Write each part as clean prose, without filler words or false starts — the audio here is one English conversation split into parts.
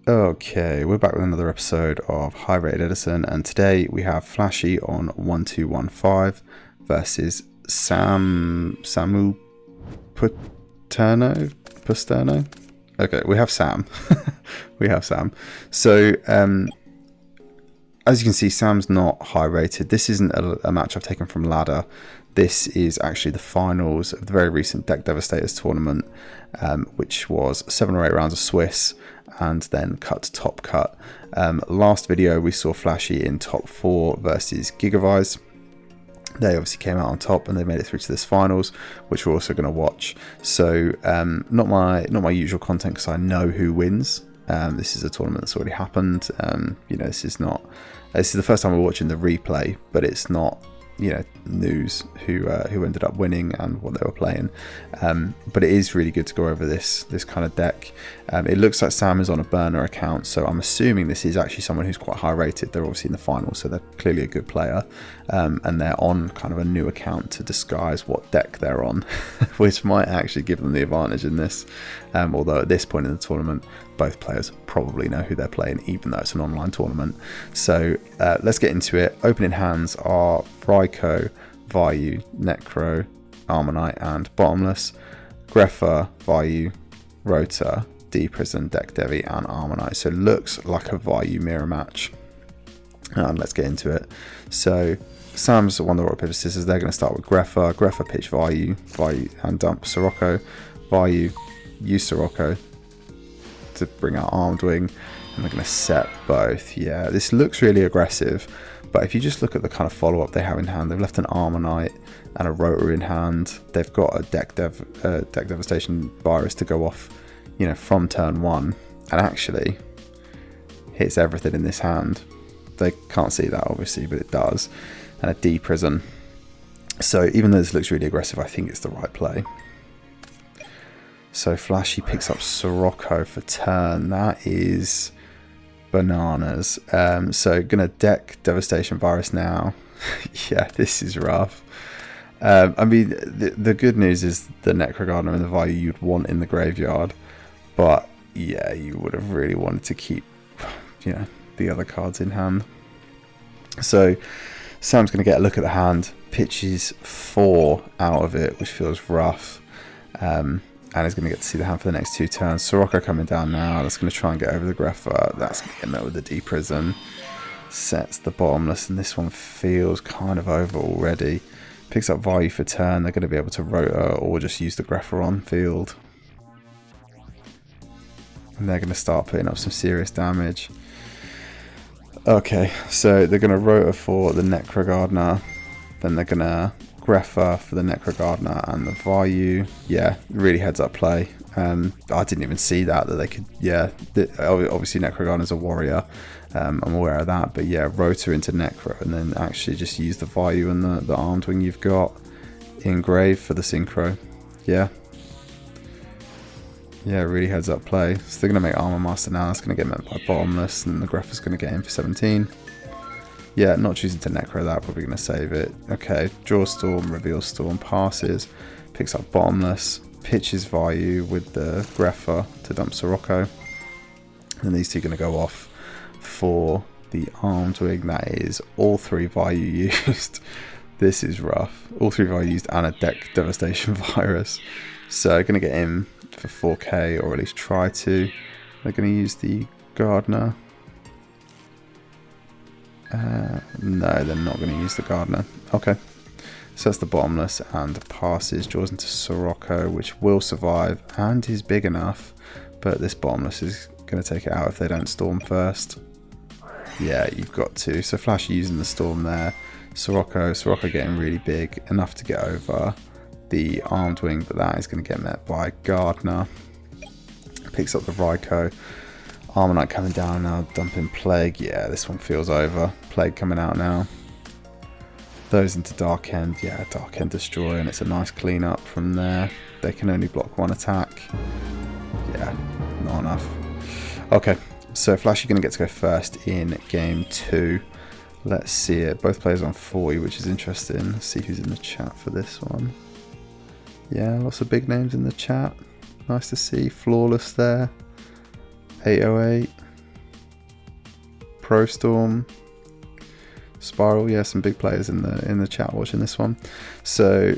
Okay, we're back with another episode of High Rated Edison, and today we have Flashy on 1215 versus Samu Paterno. Okay, we have Sam. we have Sam. So, as you can see, Sam's not high rated. This isn't a match I've taken from ladder. This is actually the finals of the very recent Deck Devastators tournament, which was 7 or 8 rounds of Swiss and then cut to top cut. Last video we saw Flashy in top 4 versus Gigavise. They obviously came out on top and they made it through to this finals, which we're also going to watch. So not my usual content because I know who wins. This is a tournament that's already happened. This is the first time we're watching the replay, but it's not news who ended up winning and what they were playing, but it is really good to go over this kind of deck. It looks like Sam is on a burner account, so I'm assuming this is actually someone who's quite high rated. They're obviously in the final, so they're clearly a good player, and they're on kind of a new account to disguise what deck they're on, which might actually give them the advantage in this, although at this point in the tournament both players probably know who they're playing, even though it's an online tournament. So let's get into it. Opening hands are Ryko, Vayu, Necro, Armonite and Bottomless, Greffa, Vayu, Rota, D-Prison, Deck Devi and Armonite. So looks like a Vayu mirror match. And let's get into it. So Sam's won the rock, paper, scissors. They're going to start with Greffa. Greffa pitch Vayu and dump Sirocco. Vayu use Sirocco to bring out Armed Wing, and they're going to set both. Yeah, this looks really aggressive, but if you just look at the kind of follow-up they have in hand, they've left an Armonite and a Rotor in hand. They've got a Deck Devastation virus to go off, from turn 1, and actually hits everything in this hand. They can't see that obviously, but it does, and a D Prison. So even though this looks really aggressive, I think it's the right play. So Flashy picks up Sirocco for turn. That is bananas. So gonna deck Devastation Virus now. Yeah, this is rough. I mean, the good news is the Necrogardener and the Vayu you'd want in the graveyard, but yeah, you would have really wanted to keep, the other cards in hand. So Sam's gonna get a look at the hand, pitches 4 out of it, which feels rough. And he's going to get to see the hand for the next 2 turns. Sirocco coming down now. That's going to try and get over the Greffa. That's going to get met with the D-Prison. Sets the Bottomless, and this one feels kind of over already. Picks up Vayu for turn. They're going to be able to Rotor or just use the Greffa on field. And they're going to start putting up some serious damage. Okay, so they're going to Rotor for the Necrogardener. Then they're going to Greffa for the Necrogardener and the Vayu. Yeah, really heads up play. I didn't even see that they could. Yeah, obviously Necrogardener's a warrior. I'm aware of that, but yeah, Rotor into Necro and then actually just use the Vayu and the Armed Wing you've got in grave for the Synchro. Yeah, really heads up play. So they're gonna make Armor Master now. That's gonna get met by Bottomless, and the Greffa's gonna get in for 17. Yeah, not choosing to Necro that, probably going to save it. Okay, Draw Storm, Reveal Storm, passes, picks up Bottomless, pitches Vayu with the Greffa to dump Sirocco. And these two are going to go off for the Armed Wing. That is all 3 Vayu used. This is rough. All 3 Vayu used and a Deck Devastation virus. So going to get in for 4k, or at least try to. They're going to use the Gardener. No, they're not going to use the Gardener. Okay, so that's the Bottomless and passes, draws into Sirocco, which will survive and is big enough, but this Bottomless is going to take it out if they don't Storm first. Yeah, you've got to. So Flash using the Storm there. Sirocco getting really big, enough to get over the Armed Wing, but that is going to get met by Gardener. Picks up the Ryko. Armonite coming down now, dumping Plague. Yeah, this one feels over. Plague coming out now. Those into Dark End. Yeah, Dark End destroy, and it's a nice clean up from there. They can only block 1 attack. Yeah, not enough. Okay, so Flashy going to get to go first in game 2. Let's see it. Both players on 40, which is interesting. Let's see who's in the chat for this one. Yeah, lots of big names in the chat. Nice to see. Flawless there. 808. Pro Storm, Spiral. Yeah, some big players in the chat watching this one. So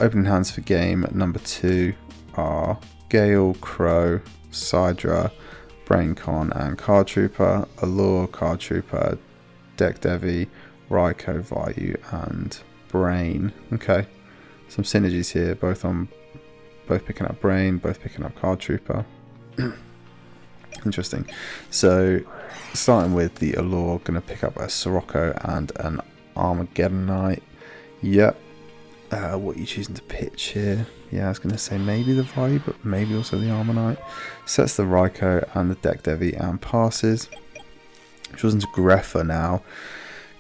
opening hands for game number 2 are Gale, Crow, Sidra, Braincon, and Card Trooper. Allure, Card Trooper, Deck Devi, Raikou, Vayu, and Brain. Okay, some synergies here, both picking up Brain, both picking up Card Trooper. Interesting. So starting with the Allure, going to pick up a Sirocco and an Armageddonite. Yep. What are you choosing to pitch here? Yeah, I was going to say maybe the Vayu, but maybe also the Armanite. Sets the Raikou and the Deck Devi and passes. Goes into Greffa now.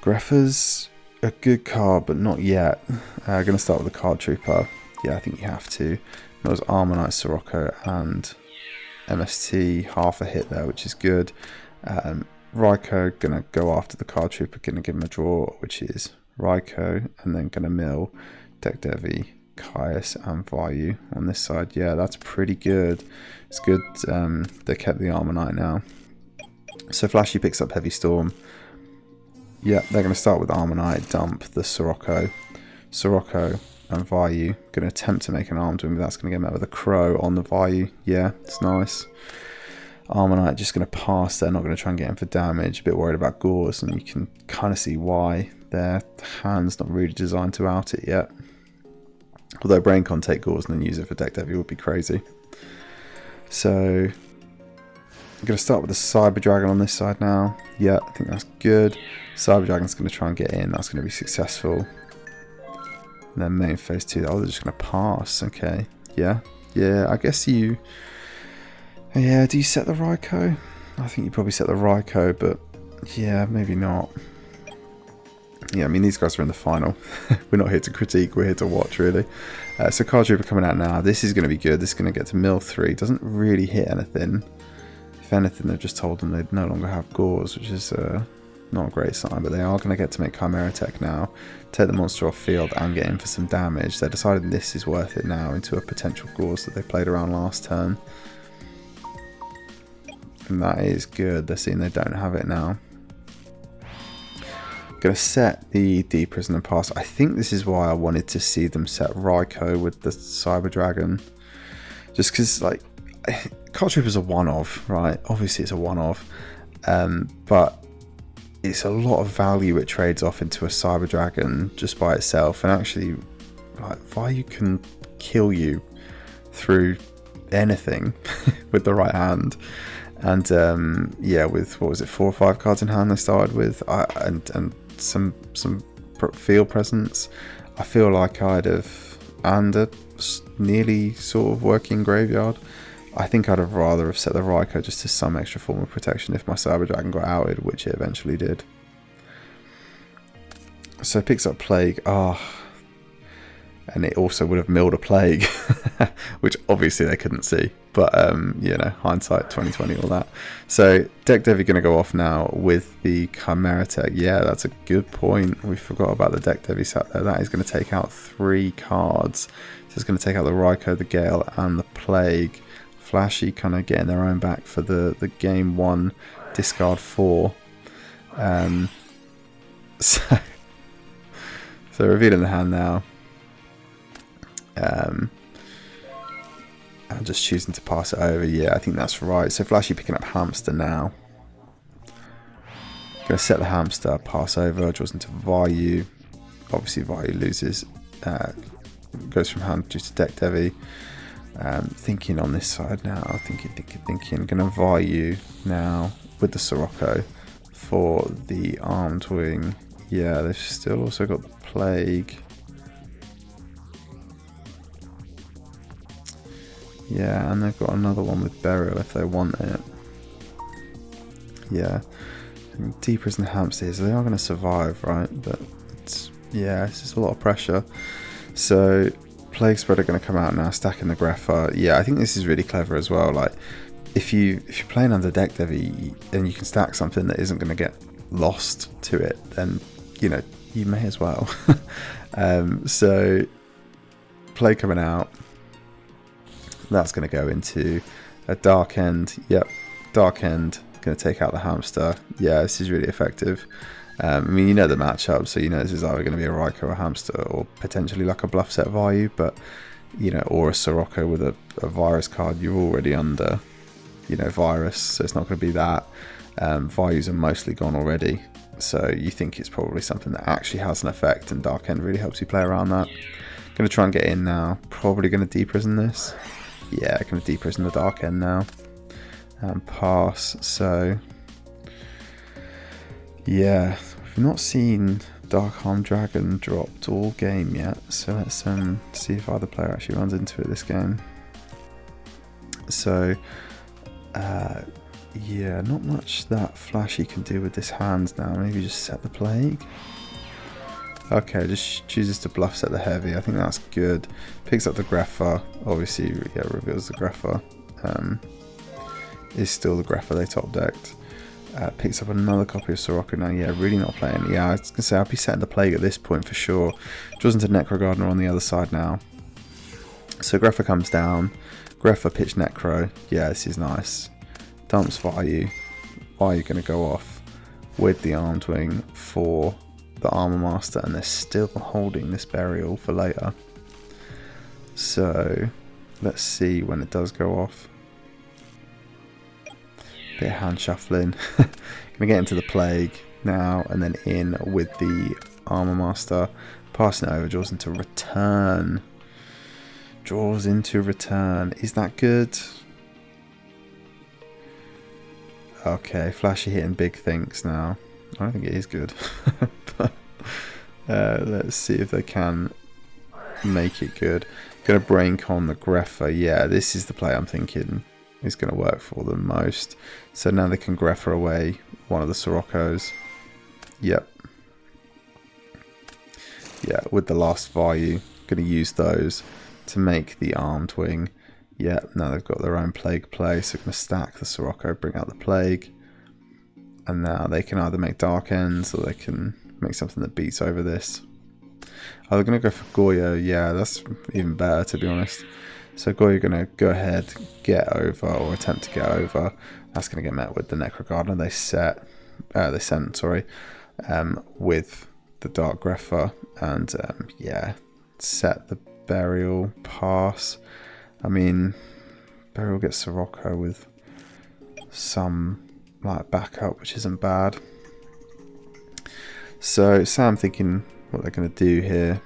Greffa's a good card, but not yet. Going to start with the Card Trooper. Yeah, I think you have to. There's Armanite, Sirocco, and MST. Half a hit there, which is good. Raikou going to go after the Card Trooper, going to give him a draw, which is Raikou, and then going to mill Deck Devi, Caius, and Vayu on this side. Yeah, that's pretty good. It's good they kept the Armanite now. So Flashy picks up Heavy Storm. Yeah, they're going to start with Armanite, dump the Sirocco. Sirocco and Vayu going to attempt to make an armed win, but that's going to get met with a Crow on the Vayu. Yeah, it's nice. Armanite just going to pass. They're not going to try and get him for damage. A bit worried about Gauze, and you can kind of see why. Their hand's not really designed to out it yet. Although Brain can't take Gauze and then use it for Deck Devi would be crazy. So I'm going to start with the Cyber Dragon on this side now. Yeah, I think that's good. Cyber Dragon's going to try and get in. That's going to be successful. And then main phase 2. Oh, they're just going to pass. Okay. Yeah. Yeah, I guess you... Yeah, do you set the Raikou? I think you probably set the Raikou, but yeah, maybe not. Yeah, I mean, these guys are in the final. We're not here to critique, we're here to watch, really. So Card Trooper coming out now. This is going to be good. This is going to get to mill 3. Doesn't really hit anything. If anything, they've just told them they no longer have Gauze, which is not a great sign, but they are going to get to make Chimera Tech now. Take the monster off field and get in for some damage. They're deciding this is worth it now into a potential Gauze that they played around last turn. And that is good. They're seeing they don't have it now. Going to set the Deep Prison and pass. I think this is why I wanted to see them set Raikou with the Cyber Dragon. Just because, like, Card Trooper's a one-off, right? Obviously it's a one-off. But it's a lot of value it trades off into a Cyber Dragon just by itself. And actually, like, Vayu can kill you through anything with the right hand. And yeah, with what was it, 4 or 5 cards in hand they started with, and some field presence, I feel like I'd have, and a nearly sort of working graveyard. I think I'd have rather have set the Raikou just as some extra form of protection if my Cyber Dragon got outed, which it eventually did. So it picks up Plague. And it also would have milled a Plague, which obviously they couldn't see. But, you know, hindsight 2020, all that. So, Deck Devi going to go off now with the Chimera Tech. Yeah, that's a good point. We forgot about the Deck Devi sat there. That is going to take out 3 cards. So, it's going to take out the Raikou, the Gale, and the Plague. Flashy kind of getting their own back for the game 1, discard 4. So, revealing the hand now. I'm just choosing to pass it over. Yeah, I think that's right. So Flashy picking up Hamster now. Gonna set the Hamster, pass over, draws into Vayu. Obviously Vayu loses, goes from hand due to Deck Devi. Thinking on this side now, thinking. Gonna Vayu now with the Sirocco for the Armed Wing. Yeah, they've still also got the Plague. Yeah, and they've got another one with Burial if they want it. Yeah. Deep Prison Hamster, so they are going to survive, right? But it's, yeah, it's just a lot of pressure. So Plague Spreader going to come out now, stacking the Greffa. Yeah, I think this is really clever as well. Like, if you're playing under Deck Devi and you can stack something that isn't going to get lost to it, then, you know, you may as well. So Plague coming out. That's going to go into a Dark End. Yep, Dark End. Going going to take out the hamster. Yeah, this is really effective. I mean, you know the matchup, so you know this is either going to be a Raikou or a hamster, or potentially like a bluff set Vayu, but, you know, or a Sirocco with a virus card. You're already under, you know, virus, so it's not going to be that. Vayus are mostly gone already, so you think it's probably something that actually has an effect, and Dark End really helps you play around that. Going to try and get in now. Probably going to deprison this. Yeah, going to deprison the Dark End now. And pass. So, yeah, we've not seen Dark Arm Dragon dropped all game yet. So let's see if either player actually runs into it this game. So, yeah, not much that Flashy can do with this hand now. Maybe just set the Plague. Okay, just chooses to bluff set the Heavy. I think that's good. Picks up the Greffa. Obviously, yeah, reveals the Greffa. Is still the Greffa they top decked. Picks up another copy of Sirocco now. Yeah, really not playing. Yeah, I was going to say, I'd be setting the Plague at this point for sure. Draws into Necro Gardener on the other side now. So Greffa comes down. Greffa pitch Necro. Yeah, this is nice. Dumps Vayu. Vayu going to go off with the Armed Wing for the Armor Master, and they're still holding this Burial for later. So let's see when it does go off. Bit of hand shuffling. Gonna get into the Plague now, and then in with the Armor Master. Passing it over, draws into Return. Draws into Return. Is that good? Okay, Flashy hitting big things now. I don't think it is good. But let's see if they can make it good. Gonna Brain Con the Greffa. Yeah, this is the play I'm thinking is going to work for them most. So now they can Greffa away one of the Siroccos. Yep. Yeah, with the last Vayu, going to use those to make the Armed Wing. Yeah, now they've got their own Plague play, so going to stack the Sirocco, bring out the Plague. And now they can either make Dark Ends, or they can make something that beats over this. Oh, they're going to go for Goyo. Yeah, that's even better, to be honest. So Goyo going to go ahead, get over, or attempt to get over. That's going to get met with the Necro Gardener. They sent, with the Dark Greffa, and yeah, set the Burial, pass. I mean, Burial gets Sirocco with some like backup, which isn't bad. So I'm thinking what they're going to do here.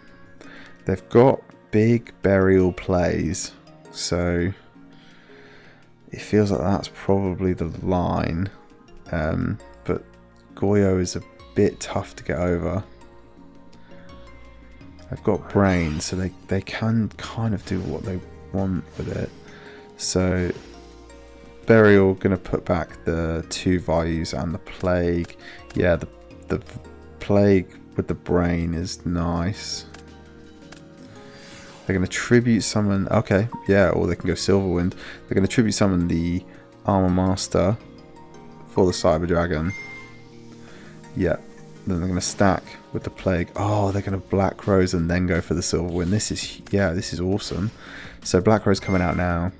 They've got big Burial plays, so it feels like that's probably the line. But Goyo is a bit tough to get over. They've got Brain, so they can kind of do what they want with it. So Burial going to put back the 2 Vayus and the Plague. Yeah, the Plague with the Brain is nice. They're going to Tribute Summon. Okay, yeah, or they can go Silverwind. They're going to Tribute Summon the Armor Master for the Cyber Dragon. Yeah, then they're going to stack with the Plague. Oh, they're going to Black Rose and then go for the Silverwind. This is awesome. So Black Rose coming out now.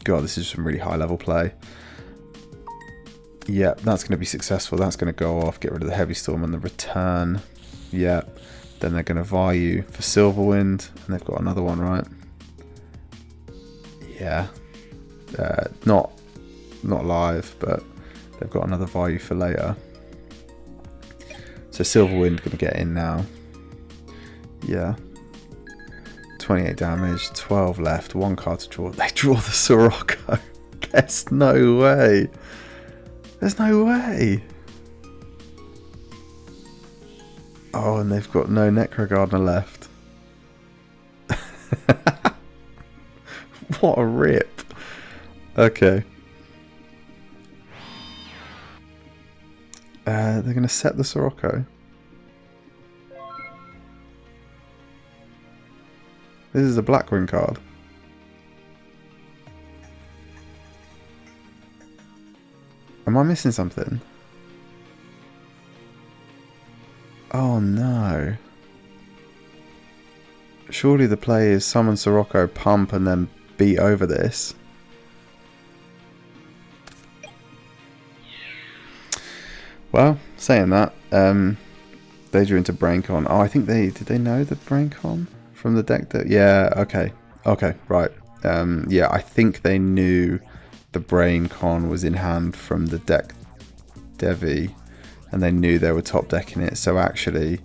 God, this is some really high level play. Yeah, that's going to be successful. That's going to go off, get rid of the Heavy Storm and the Return. Yeah, then they're going to Vayu for Silverwind, and they've got another one, right? Yeah, not live, but they've got another Vayu for later. So Silverwind going to get in now. Yeah. 28 damage, 12 left, 1 card to draw. They draw the Sirocco. There's no way. There's no way. Oh, and they've got no Necro Gardener left. What a rip. Okay. They're going to set the Sirocco. This is a Blackwing card. Am I missing something? Oh no. Surely the play is summon Sirocco, pump, and then beat over this. Well, saying that, they drew into BrainCon. Oh, I think did they know the BrainCon from the deck? Yeah, okay, right. Yeah, I think they knew the BrainCon was in hand from the deck Devi, and they knew they were top decking it. So actually,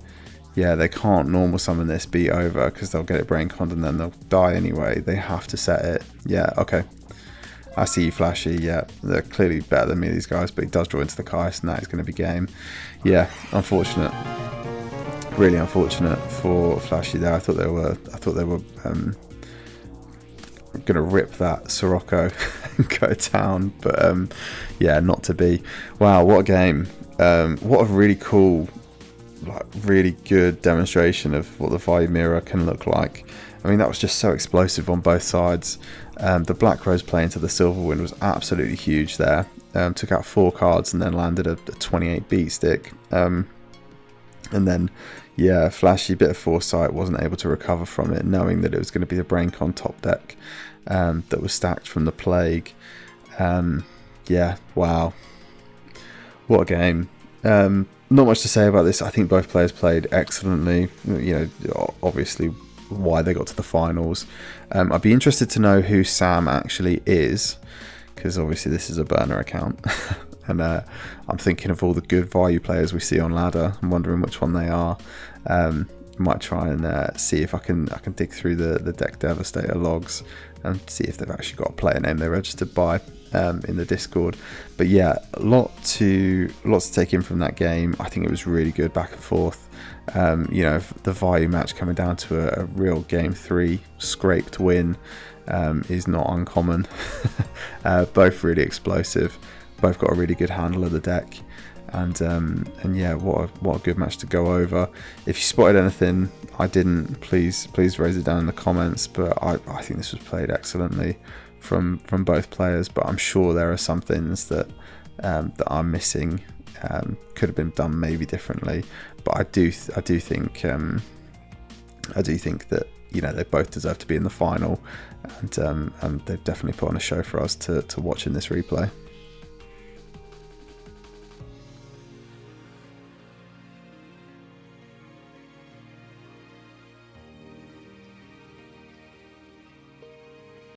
yeah, they can't normal summon this, beat over, because they'll get it BrainCon and then they'll die anyway. They have to set it. Yeah, okay. I see you, Flashy. Yeah, they're clearly better than me, these guys, but he does draw into the Kais, and that is going to be game. Yeah, unfortunate. Really unfortunate for Flashy there. I thought they were going to rip that Sirocco and go to town, but yeah, not to be. Wow, what a game. What a really cool, like really good demonstration of what the Vayu mirror can look like. I mean, that was just so explosive on both sides. The Black Rose play into the Silver Wind was absolutely huge there. Took out 4 cards and then landed a 28 beat stick. And then, yeah, Flashy, bit of foresight, wasn't able to recover from it, knowing that it was going to be the BrainCon top deck that was stacked from the Plague. Yeah, wow. What a game. Not much to say about this. I think both players played excellently. You know, obviously why they got to the finals. I'd be interested to know who Sam actually is, because obviously this is a burner account. And I'm thinking of all the good Vayu players we see on ladder. I'm wondering which one they are. Might try and see if I can dig through the deck Devastator logs and see if they've actually got a player name they registered by in the Discord. But yeah, lots to take in from that game. I think it was really good back and forth. You know, the Vayu match coming down to a real game 3 scraped win is not uncommon. Both really explosive. Both got a really good handle of the deck, and yeah, what a good match to go over. If you spotted anything I didn't, please raise it down in the comments. But I think this was played excellently from both players. But I'm sure there are some things that I'm missing. Could have been done maybe differently. But I do think that, you know, they both deserve to be in the final, and they've definitely put on a show for us to watch in this replay.